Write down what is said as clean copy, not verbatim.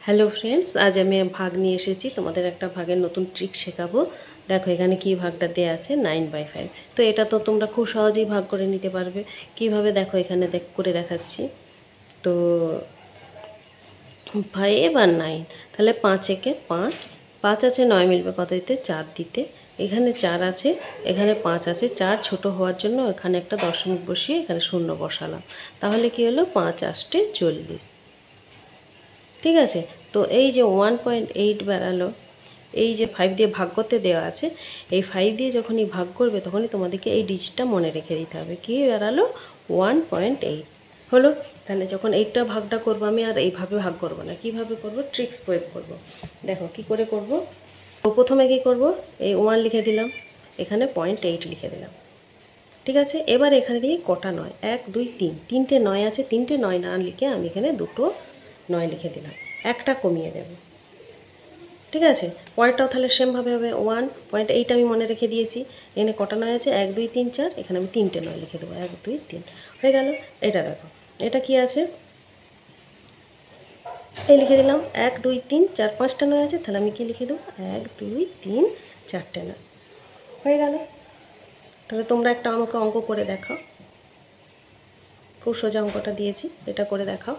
Hello friends, আজ আমি ভাগ নিয়ে এসেছি। তোমাদের একটা ভাগের নতুন ট্রিক শেখাবো। দেখো এখানে কি ভাগটা দেওয়া আছে, 9/5। তো এটা তো তোমরা খুব সহজেই ভাগ করে নিতে পারবে। কিভাবে দেখো এখানে করে দেখাচ্ছি। তো 5 আর 9, তাহলে 5 একে 5, 5 আছে 9 মিলবে কত দিতে, 4 দিতে। এখানে 4 আছে, এখানে 5 আছে, 4 ছোট হওয়ার জন্য এখানে একটা দশমিক বসিয়ে এখানে শূন্য বসালাম। তাহলে কি হলো, 5 8 40। ঠিক আছে। তো এই যে 1.8 বেরালো, এই যে 5 দিয়ে ভাগ করতে দেওয়া আছে, এই 5 দিয়ে যখনই ভাগ করবে তখনই তোমাদেরকে এই ডিজিটটা মনে রেখে দিতে হবে। কি বেরালো, 1.8 হলো। তাহলে যখন এইটা ভাগটা করবো আমি আর এইভাবে ভাগ করব না, কিভাবে করব, ট্রিক্স প্রয়োগ করব। দেখো কি করে করব। তো প্রথমে কি করব, এই 1 লিখে দিলাম, এখানে 0.8 লিখে দিলাম। ঠিক আছে। এবার এখানে দিয়ে কটা নয়, 1 2 3, তিনটে 9 আছে, তিনটে 9 না লিখে আমি এখানে দুটো 9 লিখে দিলাম, একটা কমিয়ে দেব। ঠিক আছে। পরেরটাও তাহলে সেমভাবে হবে, 1.8 আমি মনে রেখে দিয়েছি। এখানে কটা 9 আছে, 1 2 3 4, এখানে আমি তিনটে 9 লিখে দেবো, 1 2 3 হয়ে গেল। এটা দেখো, এটা কি আছে, এই লিখে দিলাম 1 2 3 4, 5টা 9 আছে, তাহলে আমি কি লিখে দেবো, 1 2 3 4টে 9 হয়ে গেল। তাহলে তোমরা একটা আমাকে অঙ্ক করে দেখাও, খুব সোজা অঙ্কটা দিয়েছি, এটা করে দেখাও।